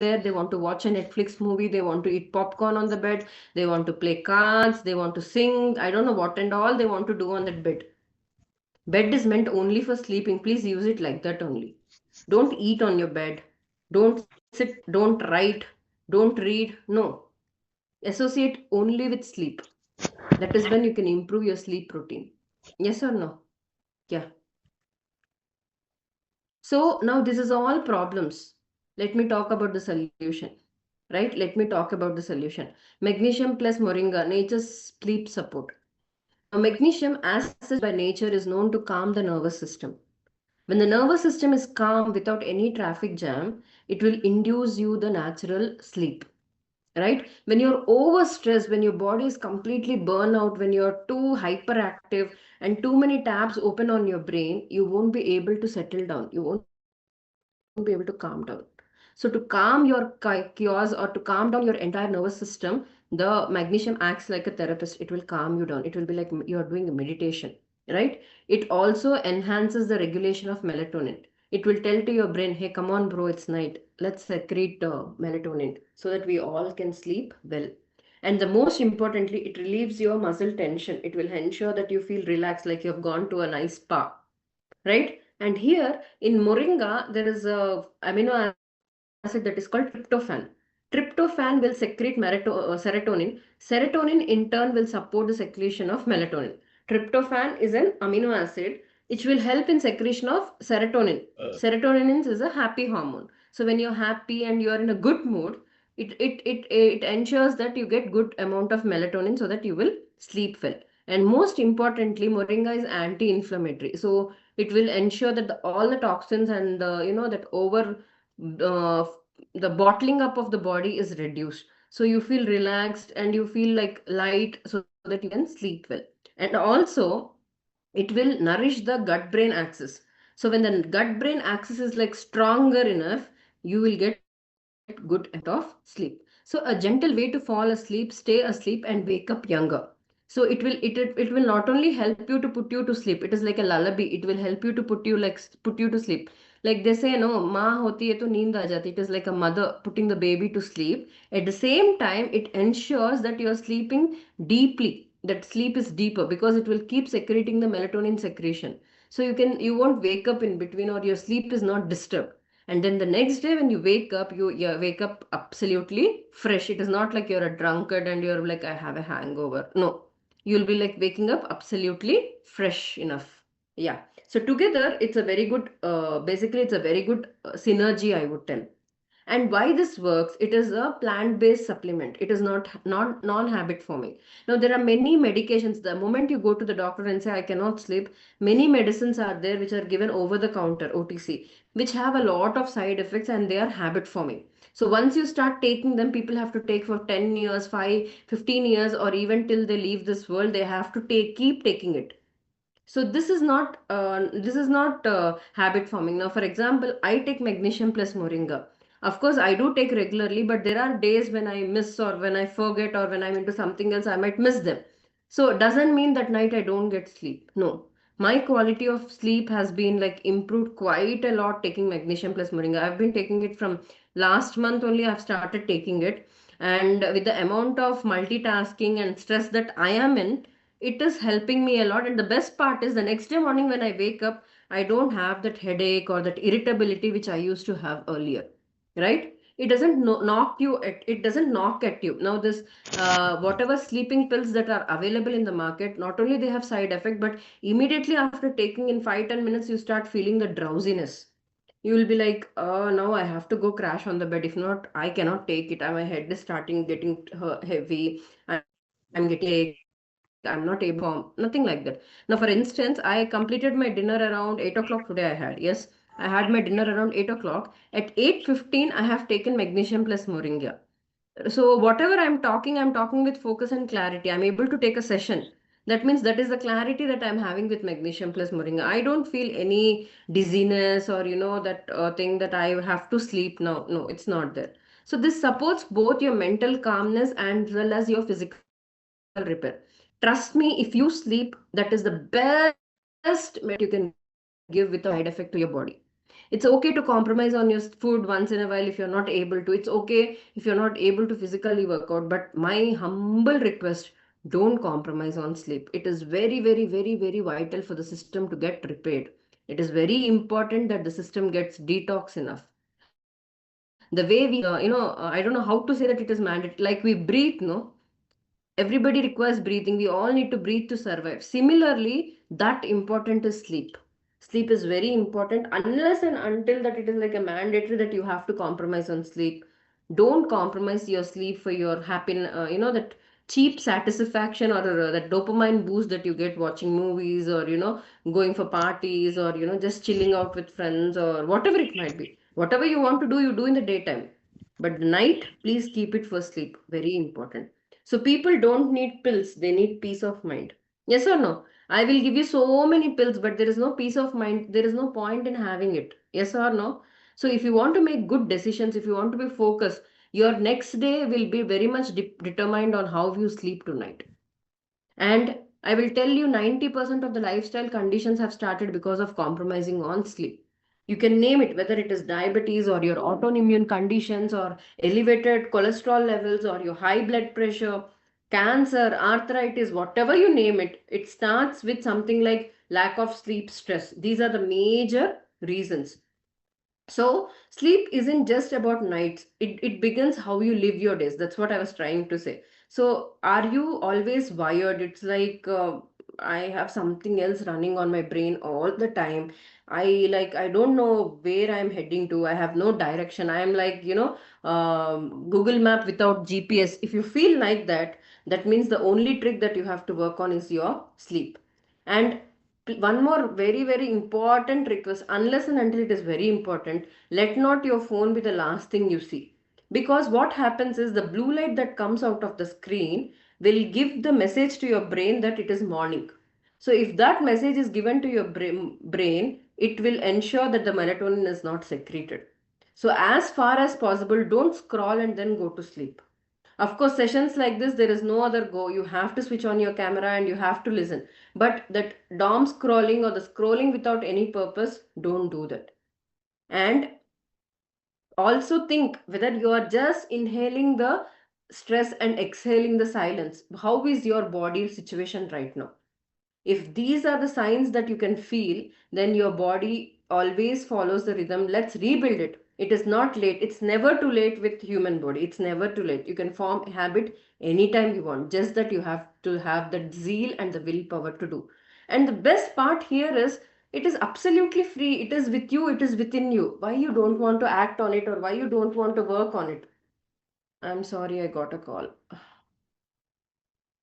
there, they want to watch a Netflix movie, they want to eat popcorn on the bed, they want to play cards, they want to sing, I don't know what and all they want to do on that bed. Bed is meant only for sleeping. Please use it like that only. Don't eat on your bed. Don't sit, don't write, don't read. No. Associate only with sleep. That is when you can improve your sleep routine. Yes or no? Yeah. So now this is all problems. Let me talk about the solution. Right? Let me talk about the solution. Magnesium plus moringa, nature's sleep support. Now, magnesium, as such by nature, is known to calm the nervous system. When the nervous system is calm without any traffic jam, it will induce you the natural sleep. Right? When you're overstressed, when your body is completely burned out, when you're too hyperactive and too many tabs open on your brain, you won't be able to settle down. You won't be able to calm down. So to calm your chaos or to calm down your entire nervous system, the magnesium acts like a therapist. It will calm you down. It will be like you're doing a meditation, right? It also enhances the regulation of melatonin. It will tell to your brain, hey, come on, bro, it's night. Let's secrete melatonin so that we all can sleep well. And the most importantly, it relieves your muscle tension. It will ensure that you feel relaxed, like you have gone to a nice spa, right? And here in moringa, there is a amino acid that is called tryptophan. Tryptophan will secrete serotonin. Serotonin in turn will support the secretion of melatonin. Tryptophan is an amino acid which will help in secretion of serotonin. Serotonin is a happy hormone. So when you're happy and you're in a good mood, it ensures that you get good amount of melatonin so that you will sleep well. And most importantly, moringa is anti-inflammatory. So it will ensure that all the toxins and that uh, the bottling up of the body is reduced. So you feel relaxed and you feel like light so that you can sleep well. And also it will nourish the gut brain axis. So when the gut brain axis is like stronger enough, you will get good amount of sleep. So a gentle way to fall asleep, stay asleep and wake up younger. So it will not only help you to put you to sleep, it is like a lullaby. It will help you to put you to sleep. Like they say, no, maa hoti hai to neend aa jati. It is like a mother putting the baby to sleep. At the same time, it ensures that you are sleeping deeply. That sleep is deeper because it will keep secreting the melatonin secretion. So you won't wake up in between or your sleep is not disturbed. And then the next day when you wake up, you wake up absolutely fresh. It is not like you're a drunkard and you're like, I have a hangover. No, you'll be like waking up absolutely fresh enough. Yeah. So together, it's a very good, basically, it's a very good synergy, I would tell. And why this works, it is a plant-based supplement. It is not non-habit forming. Now, there are many medications. The moment you go to the doctor and say, I cannot sleep, many medicines are there which are given over the counter, OTC, which have a lot of side effects and they are habit forming. So once you start taking them, people have to take for 10 years, 5, 15 years, or even till they leave this world, they have to keep taking it. So this is not habit forming. Now, for example, I take magnesium plus moringa. Of course, I do take regularly, but there are days when I miss or when I forget or when I'm into something else, I might miss them. So it doesn't mean that night I don't get sleep. No, my quality of sleep has been like improved quite a lot taking magnesium plus moringa. I've been taking it from last month only. I've started taking it, and with the amount of multitasking and stress that I am in, it is helping me a lot. And the best part is the next day morning when I wake up, I don't have that headache or that irritability which I used to have earlier, right? It doesn't it doesn't knock at you. Now this whatever sleeping pills that are available in the market, not only they have side effect, but immediately after taking in 5-10 minutes you start feeling the drowsiness. You will be like, oh, now I have to go crash on the bed. If not, I cannot take it. My head is starting getting heavy. I'm getting headache. I'm not able to perform. Nothing like that. Now, for instance, I completed my dinner around 8 o'clock today. I had, yes, I had my dinner around 8 o'clock. At 8:15, I have taken magnesium plus moringa. So whatever I'm talking with focus and clarity. I'm able to take a session. That means that is the clarity that I'm having with magnesium plus moringa. I don't feel any dizziness or that thing that I have to sleep now. No, it's not there. So this supports both your mental calmness and as well as your physical repair. Trust me, if you sleep, that is the best medicine that you can give without any side effect to your body. It's okay to compromise on your food once in a while if you're not able to. It's okay if you're not able to physically work out. But my humble request, don't compromise on sleep. It is very, very, very, very vital for the system to get repaired. It is very important that the system gets detox enough. The way we, I don't know how to say that it is mandatory. Like we breathe, no? Everybody requires breathing. We all need to breathe to survive. Similarly, that important is sleep. Sleep is very important unless and until that it is like a mandatory that you have to compromise on sleep. Don't compromise your sleep for your happiness, that cheap satisfaction, or that dopamine boost that you get watching movies, or going for parties, or just chilling out with friends, or whatever it might be. Whatever you want to do, you do in the daytime. But the night, please keep it for sleep. Very important. So people don't need pills, they need peace of mind. Yes or no? I will give you so many pills, but there is no peace of mind. There is no point in having it. Yes or no? So if you want to make good decisions, if you want to be focused, your next day will be very much determined on how you sleep tonight. And I will tell you 90% of the lifestyle conditions have started because of compromising on sleep. You can name it, whether it is diabetes or your autoimmune conditions or elevated cholesterol levels or your high blood pressure, cancer, arthritis, whatever you name it, it starts with something like lack of sleep, stress. These are the major reasons. So sleep isn't just about nights. It begins how you live your days. That's what I was trying to say. So are you always wired? It's like I have something else running on my brain all the time. I don't know where I'm heading to. I have no direction. I am like, Google Map without GPS. If you feel like that, that means the only trick that you have to work on is your sleep. And one more very, very important request, unless and until it is very important, let not your phone be the last thing you see. Because what happens is the blue light that comes out of the screen will give the message to your brain that it is morning. So if that message is given to your brain, it will ensure that the melatonin is not secreted. So as far as possible, don't scroll and then go to sleep. Of course, sessions like this, there is no other go. You have to switch on your camera and you have to listen. But that DOM scrolling or the scrolling without any purpose, don't do that. And also think whether you are just inhaling the stress and exhaling the silence. How is your body situation right now? If these are the signs that you can feel, then your body always follows the rhythm. Let's rebuild it. It is not late. It's never too late with human body. It's never too late. You can form a habit anytime you want. Just that you have to have the zeal and the willpower to do. And the best part here is it is absolutely free. It is with you. It is within you. Why you don't want to act on it, or why you don't want to work on it? I'm sorry, I got a call.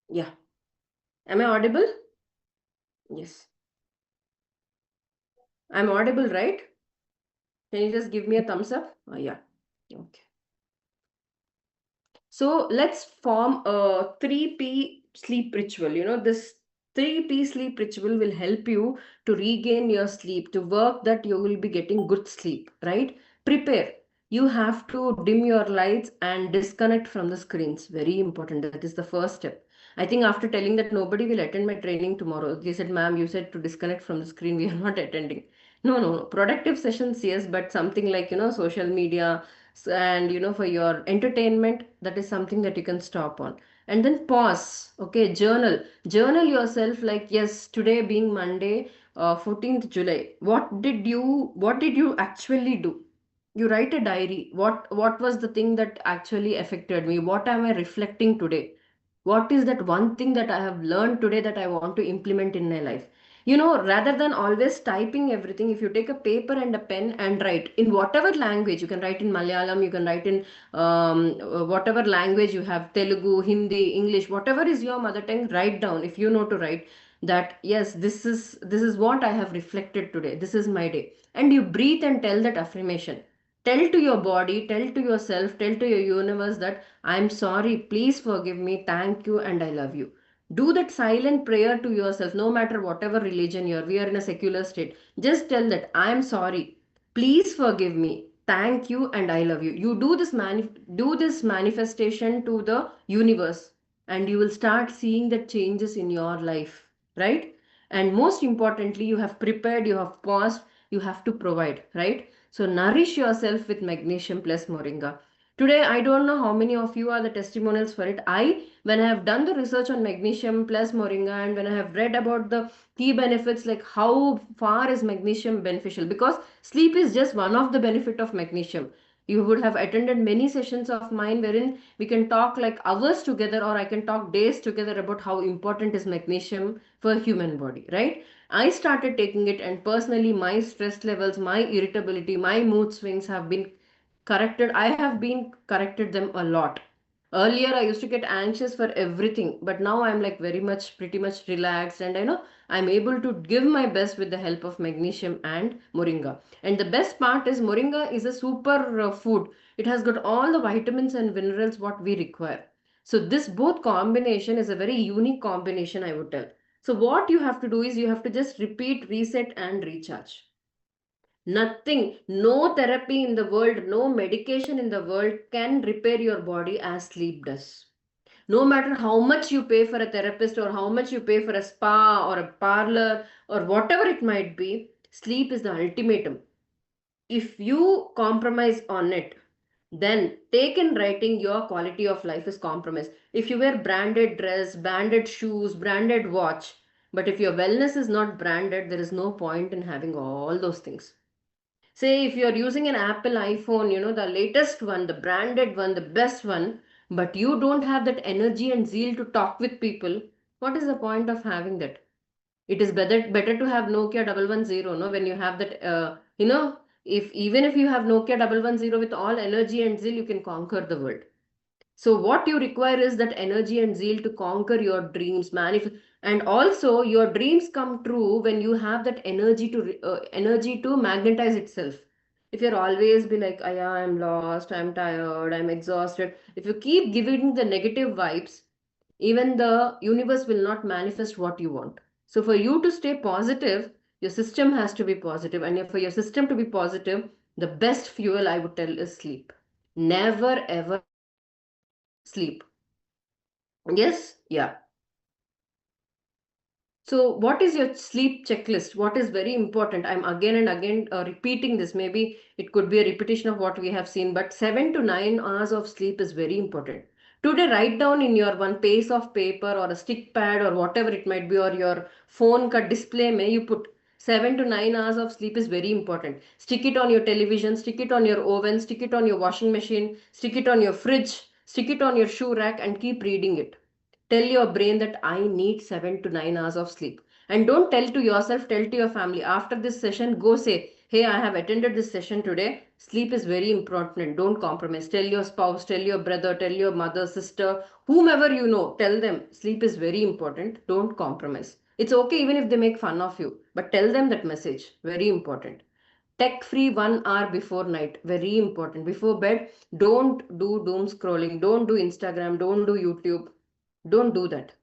Yeah. Am I audible? Yes. I'm audible, right? Can you just give me a thumbs up? Yeah. Okay. So let's form a 3P sleep ritual. This 3P sleep ritual will help you to regain your sleep, to work that you will be getting good sleep, right? Prepare. You have to dim your lights and disconnect from the screens. Very important. That is the first step. I think after telling that nobody will attend my training tomorrow, they said, ma'am, you said to disconnect from the screen. We are not attending. No, no, no. Productive sessions, yes, but something like, social media, and for your entertainment, that is something that you can stop on. And then pause. Okay, journal yourself, like, yes, today being Monday, 14th July, what did you actually do? You write a diary. What was the thing that actually affected me? What am I reflecting today? What is that one thing that I have learned today that I want to implement in my life? Rather than always typing everything, if you take a paper and a pen and write in whatever language, you can write in Malayalam, you can write in whatever language you have, Telugu, Hindi, English, whatever is your mother tongue, write down. If you know to write that, yes, this is what I have reflected today. This is my day. And you breathe and tell that affirmation. Tell to your body, tell to yourself, tell to your universe that I'm sorry, please forgive me, thank you, and I love you. Do that silent prayer to yourself, no matter whatever religion you're. We are in a secular state. Just tell that I'm sorry, please forgive me, thank you, and I love you. You do this manifestation to the universe, and you will start seeing the changes in your life, right? And most importantly, you have prepared, you have paused, you have to provide, right? So nourish yourself with magnesium plus moringa. Today I don't know how many of you are the testimonials for it. When I have done the research on magnesium plus moringa, and when I have read about the key benefits, like how far is magnesium beneficial, because sleep is just one of the benefit of magnesium. You would have attended many sessions of mine wherein we can talk like hours together, or I can talk days together about how important is magnesium for human body, right? I started taking it, and personally, my stress levels, my irritability, my mood swings have been corrected. I have been corrected them a lot. Earlier, I used to get anxious for everything, but now I'm like very much, pretty much relaxed, and I know I'm able to give my best with the help of magnesium and moringa. And the best part is moringa is a super food. It has got all the vitamins and minerals what we require. So this both combination is a very unique combination, I would tell. So what you have to do is you have to just repeat, reset and recharge. Nothing, no therapy in the world, no medication in the world can repair your body as sleep does. No matter how much you pay for a therapist, or how much you pay for a spa or a parlor or whatever it might be, sleep is the ultimatum. If you compromise on it, then take in writing your quality of life is compromised. If you wear branded dress, branded shoes, branded watch, but if your wellness is not branded, there is no point in having all those things. Say if you're using an Apple iPhone, the latest one, the branded one, the best one, but you don't have that energy and zeal to talk with people, what is the point of having that? It is better to have Nokia 110, no? When you have that, if even if you have Nokia 110 with all energy and zeal, you can conquer the world. So what you require is that energy and zeal to conquer your dreams, manifest, and also your dreams come true when you have that energy to magnetize itself. If you're always be like, oh, yeah, I'm lost, I'm tired, I'm exhausted. If you keep giving the negative vibes, even the universe will not manifest what you want. So for you to stay positive, your system has to be positive, and for your system to be positive, the best fuel I would tell is sleep. Never ever sleep. Yes, yeah. So, what is your sleep checklist? What is very important? I'm again and again repeating this. Maybe it could be a repetition of what we have seen, but 7 to 9 hours of sleep is very important. Today, write down in your one piece of paper or a stick pad or whatever it might be, or your phone ka display may you put 7 to 9 hours of sleep is very important. Stick it on your television, stick it on your oven, stick it on your washing machine, stick it on your fridge, stick it on your shoe rack, and keep reading it. Tell your brain that I need 7 to 9 hours of sleep. And don't tell to yourself, tell to your family. After this session, go say, hey, I have attended this session today. Sleep is very important. Don't compromise. Tell your spouse, tell your brother, tell your mother, sister, whomever you know, tell them sleep is very important. Don't compromise. It's okay even if they make fun of you, but tell them that message. Very important. Tech free 1 hour before night. Very important. Before bed, don't do doom scrolling. Don't do Instagram. Don't do YouTube. Don't do that.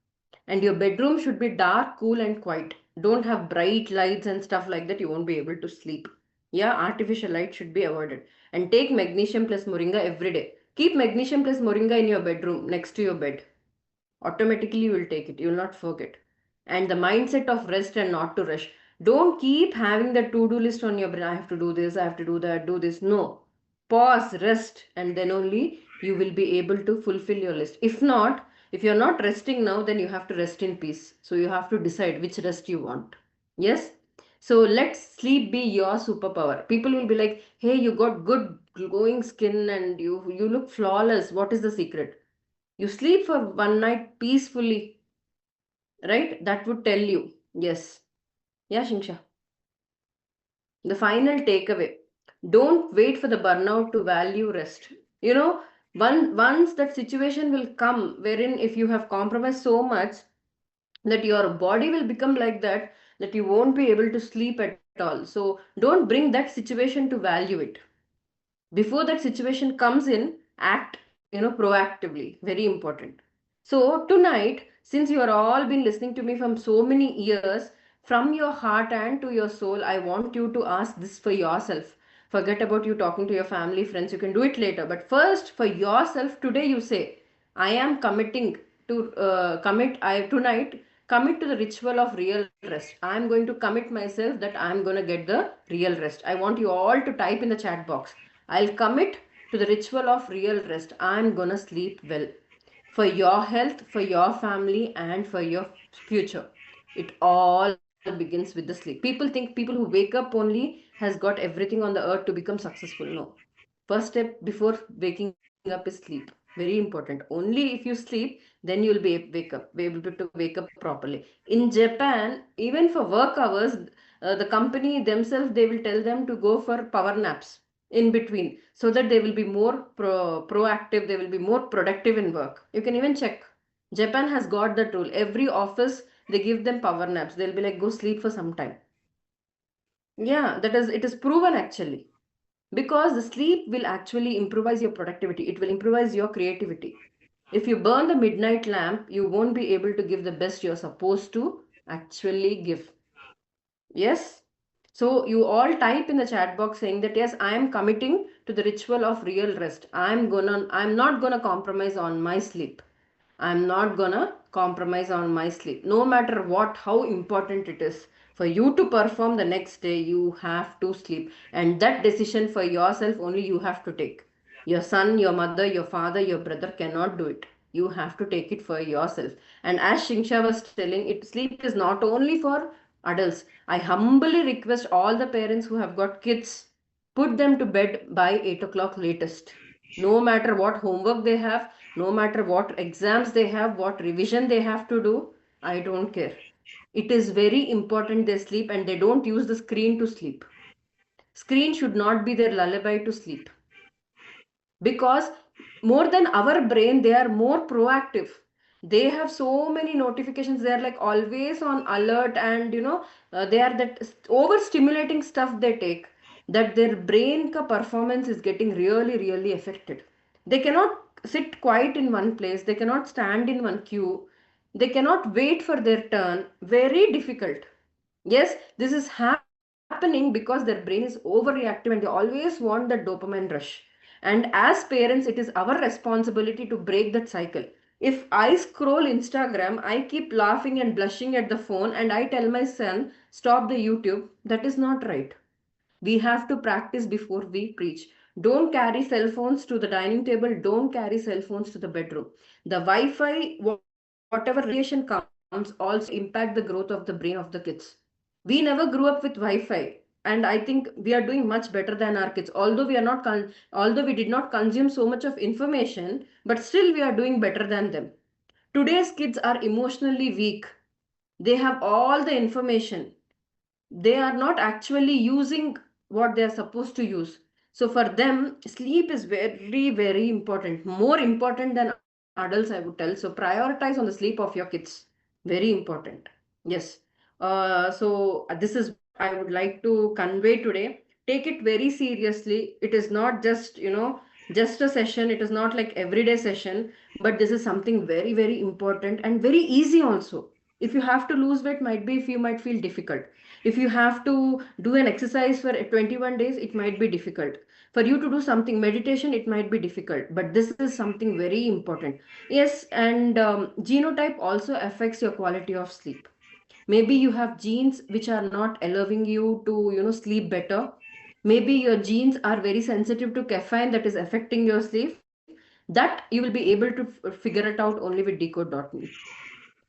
And your bedroom should be dark, cool, and quiet. Don't have bright lights and stuff like that. You won't be able to sleep. Yeah, artificial light should be avoided. And take magnesium plus moringa every day. Keep magnesium plus moringa in your bedroom next to your bed. Automatically, you will take it. You will not forget. And the mindset of rest and not to rush. Don't keep having the to-do list on your brain. I have to do this, I have to do that, do this. No. Pause, rest, and then only you will be able to fulfill your list. If not, if you're not resting now, then you have to rest in peace. So you have to decide which rest you want. Yes? So let sleep be your superpower. People will be like, hey, you got good glowing skin and you look flawless. What is the secret? You sleep for one night peacefully, right? That would tell you. Yes. Yeah, Shingsha. The final takeaway. Don't wait for the burnout to value rest. You know, once that situation will come wherein if you have compromised so much that your body will become like that you won't be able to sleep at all. So don't bring that situation to value it. Before that situation comes in, act, proactively. Very important. So tonight, since you are all been listening to me from so many years, from your heart and to your soul, I want you to ask this for yourself. Forget about you talking to your family, friends. You can do it later, but first for yourself, today you say, I am committing to commit I tonight commit to the ritual of real rest. I'm going to commit myself that I'm going to get the real rest. I want you all to type in the chat box. I'll commit to the ritual of real rest. I'm going to sleep well for your health, for your family, and for your future. It all begins with the sleep. People think people who wake up only has got everything on the earth to become successful. No. First step before waking up is sleep. Very important. Only if you sleep, then you will be able to wake up properly. In Japan, even for work hours, the company themselves, they will tell them to go for power naps in between, so that they will be more proactive, they will be more productive in work. You can even check. Japan has got that rule. Every office, they give them power naps. They'll be like, go sleep for some time. Yeah, it is proven actually. Because the sleep will actually improvise your productivity, it will improvise your creativity. If you burn the midnight lamp, you won't be able to give the best you're supposed to actually give. Yes. So you all type in the chat box saying that yes, I am committing to the ritual of real rest. I'm not gonna compromise on my sleep. I'm not gonna compromise on my sleep. No matter what, how important it is. For you to perform the next day, you have to sleep. And that decision for yourself only you have to take. Your son, your mother, your father, your brother cannot do it. You have to take it for yourself. And as Shingsha was telling, sleep is not only for adults. I humbly request all the parents who have got kids, put them to bed by 8 o'clock latest. No matter what homework they have, no matter what exams they have, what revision they have to do, I don't care. It is very important they sleep and they don't use the screen to sleep. Screen should not be their lullaby to sleep, because more than our brain they are more proactive. They have so many notifications, they are like always on alert, and they are that overstimulating stuff they take, that their brain ka performance is getting really really affected. They cannot sit quiet in one place, they cannot stand in one queue, they cannot wait for their turn. Very difficult. Yes, this is happening because their brain is overreactive and they always want that dopamine rush. And as parents, it is our responsibility to break that cycle. If I scroll Instagram, I keep laughing and blushing at the phone, and I tell my son, stop the YouTube, that is not right. We have to practice before we preach. Don't carry cell phones to the dining table, don't carry cell phones to the bedroom. The Wi-Fi, whatever radiation comes, also impact the growth of the brain of the kids. We never grew up with Wi-Fi, and I think we are doing much better than our kids. Although we did not consume so much of information, but still we are doing better than them. Today's kids are emotionally weak. They have all the information, they are not actually using what they are supposed to use. So for them, sleep is very, very important, more important than adults, I would tell. So prioritize on the sleep of your kids. Very important. Yes. So this is what I would like to convey today. Take it very seriously. It is not just, just a session. It is not like everyday session, but this is something very, very important and very easy also. If you have to lose weight, might be if you might feel difficult. If you have to do an exercise for 21 days, it might be difficult. For you to do something, meditation, it might be difficult. But this is something very important. Yes, and genotype also affects your quality of sleep. Maybe you have genes which are not allowing you to, sleep better. Maybe your genes are very sensitive to caffeine, that is affecting your sleep. That you will be able to figure it out only with decode.me.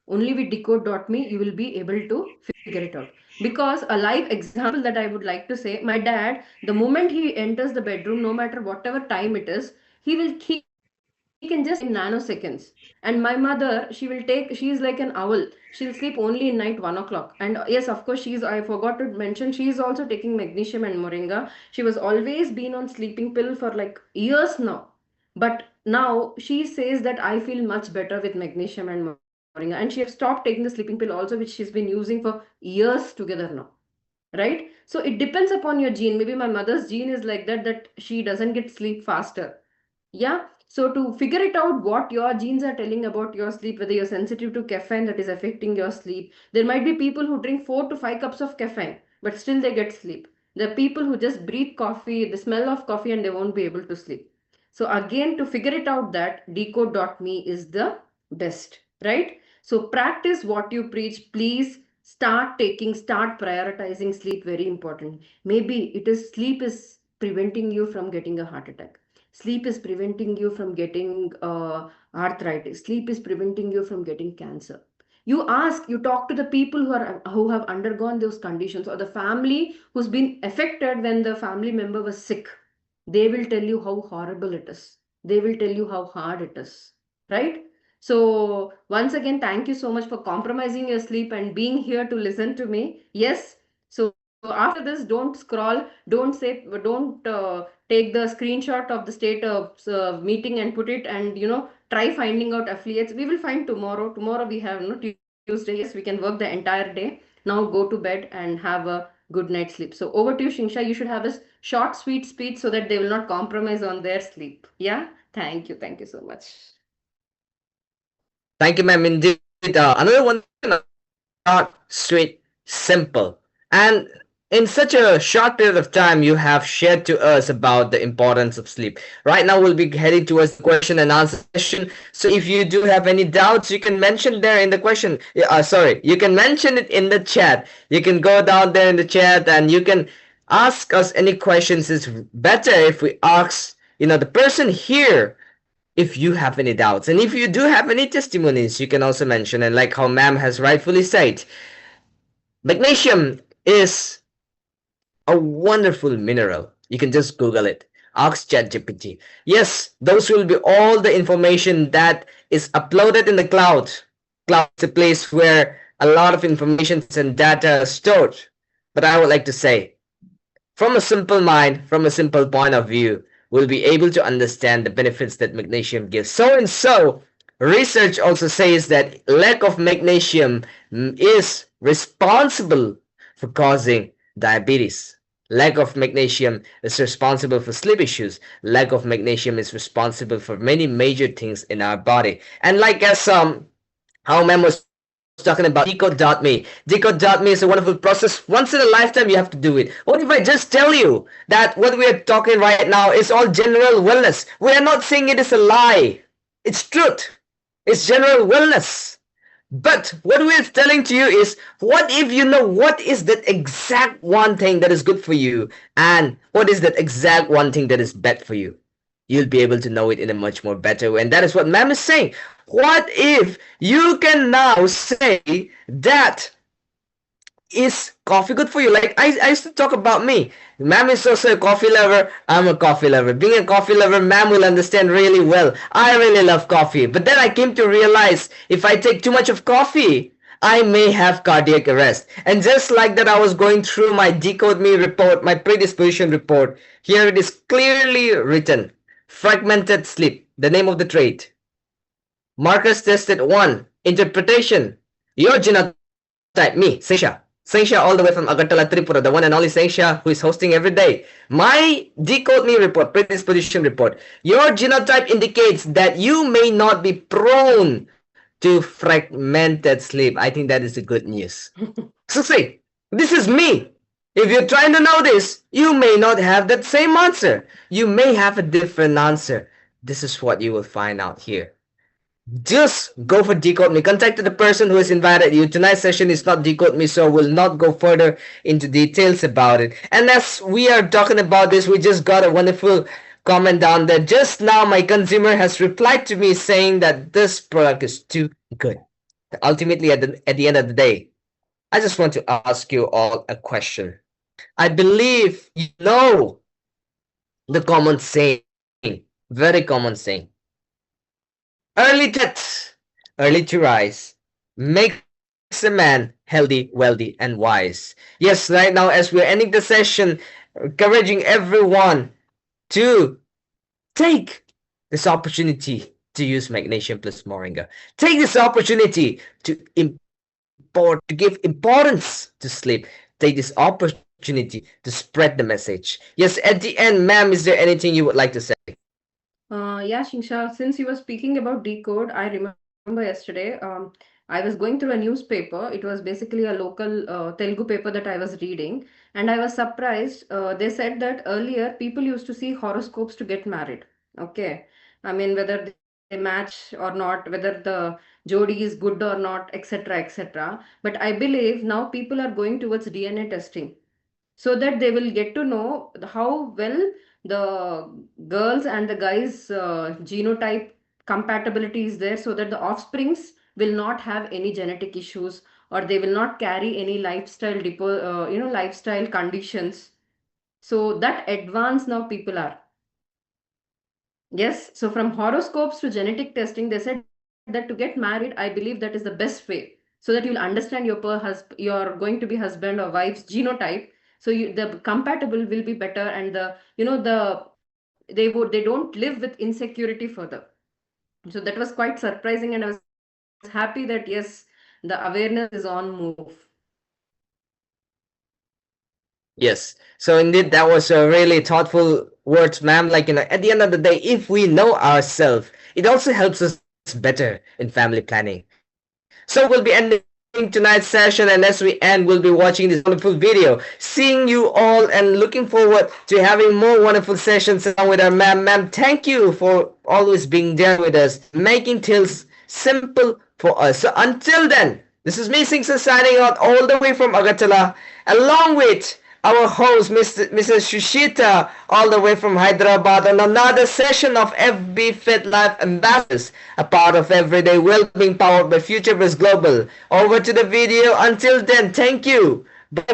Only with decode.me you will be able to figure it out. Because a live example that I would like to say, my dad, the moment he enters the bedroom, no matter whatever time it is, he can just sleep in nanoseconds. And my mother, she is like an owl, she'll sleep only in night 1 o'clock. And yes, of course, I forgot to mention, she is also taking magnesium and moringa. She was always been on sleeping pill for like years now, but now she says that I feel much better with magnesium and moringa, and she have stopped taking the sleeping pill also, which she's been using for years together now. Right? So it depends upon your gene. Maybe my mother's gene is like that, that she doesn't get sleep faster. Yeah. So to figure it out what your genes are telling about your sleep, whether you're sensitive to caffeine that is affecting your sleep. There might be people who drink 4 to 5 cups of caffeine, but still they get sleep. There are people who just breathe coffee, the smell of coffee, and they won't be able to sleep. So again, to figure it out, that decode.me is the best, right? So practice what you preach. Please start prioritizing sleep. Very important. Maybe it is sleep is preventing you from getting a heart attack. Sleep is preventing you from getting arthritis. Sleep is preventing you from getting cancer. You talk to the people who have undergone those conditions, or the family who's been affected when the family member was sick. They will tell you how horrible it is. They will tell you how hard it is, right? So once again, thank you so much for compromising your sleep and being here to listen to me. Yes. So after this, don't scroll, don't take the screenshot of the state of meeting and put it, and try finding out affiliates. We will find tomorrow. Tomorrow we have no Tuesday. Yes, we can work the entire day. Now go to bed and have a good night's sleep. So over to you, Shingsha. You should have a short, sweet speech so that they will not compromise on their sleep. Yeah. Thank you. Thank you so much. Thank you, ma'am. Indeed, another one, short, sweet, simple. And in such a short period of time, you have shared to us about the importance of sleep. Right now, we'll be heading towards the question and answer session. So if you do have any doubts, you can mention there in the question. Sorry, you can mention it in the chat. You can go down there in the chat and you can ask us any questions. It's better if we ask, the person here, if you have any doubts. And if you do have any testimonies, you can also mention. And like how ma'am has rightfully said, magnesium is a wonderful mineral. You can just Google it. Ask ChatGPT. Yes, those will be all the information that is uploaded in the cloud. Cloud is a place where a lot of information and data are stored. But I would like to say, from a simple mind, from a simple point of view, we'll be able to understand the benefits that magnesium gives. So, research also says that lack of magnesium is responsible for causing diabetes. Lack of magnesium is responsible for sleep issues. Lack of magnesium is responsible for many major things in our body. And like as how ma'am was talking about decode.me. Decode.me is a wonderful process. Once in a lifetime, you have to do it. What if I just tell you that what we are talking right now is all general wellness? We are not saying it is a lie. It's truth. It's general wellness. But what we're telling to you is, what if you know what is that exact one thing that is good for you, and what is that exact one thing that is bad for you? You'll be able to know it in a much more better way. And that is what ma'am is saying. What if you can now say that is coffee good for you? Like I used to talk about me. Ma'am is also a coffee lover. I'm a coffee lover. Being a coffee lover, ma'am will understand really well. I really love coffee. But then I came to realize if I take too much of coffee, I may have cardiac arrest. And just like that, I was going through my Decode Me report, my predisposition report. Here it is clearly written. Fragmented sleep, the name of the trait. Markers tested 1. Interpretation. Your genotype, me, Seisha. Seisha all the way from Agartala, Tripura, the one and only Seisha who is hosting every day. My Decode Me report, predisposition report. Your genotype indicates that you may not be prone to fragmented sleep. I think that is the good news. So say, this is me. If you're trying to know this, you may not have that same answer. You may have a different answer. This is what you will find out here. Just go for Decode Me. Contact the person who has invited you. Tonight's session is not Decode Me, so we'll not go further into details about it. And as we are talking about this, we just got a wonderful comment down there. Just now, my consumer has replied to me saying that this product is too good. Ultimately, at the end of the day, I just want to ask you all a question. I believe you know the common saying, very common saying. Early death, early to rise, makes a man healthy, wealthy, and wise. Yes, right now as we're ending the session, encouraging everyone to take this opportunity to use magnesium plus moringa. Take this opportunity to give importance to sleep. Take this opportunity to spread the message. Yes, at the end, ma'am, is there anything you would like to say? Yeah, Shingsha, since you were speaking about decode, I remember yesterday, I was going through a newspaper. It was basically a local Telugu paper that I was reading, and I was surprised. They said that earlier people used to see horoscopes to get married. Okay. I mean, whether they they match or not, whether the jodi is good or not, etc., etc. But I believe now people are going towards DNA testing so that they will get to know how well the girls and the guys genotype compatibility is there, so that the offsprings will not have any genetic issues, or they will not carry any lifestyle conditions. So that advanced now people are. Yes, so from horoscopes to genetic testing, they said that to get married, I believe that is the best way, so that you'll understand your going to be husband or wife's genotype. So the compatible will be better, and they don't live with insecurity further. So that was quite surprising, and I was happy that yes, the awareness is on move. Yes. So indeed, that was a really thoughtful words, ma'am. Like, at the end of the day, if we know ourselves, it also helps us better in family planning. So we'll be ending tonight's session, and as we end, we'll be watching this wonderful video, seeing you all, and looking forward to having more wonderful sessions along with our ma'am. Ma'am, thank you for always being there with us, making things simple for us. So until then, this is me, Singh, signing out all the way from Agartala, along with our host, Mrs. Shushita, all the way from Hyderabad, on another session of FB Fit Life Ambassadors, a part of everyday well-being powered by Future Global. Over to the video. Until then, thank you.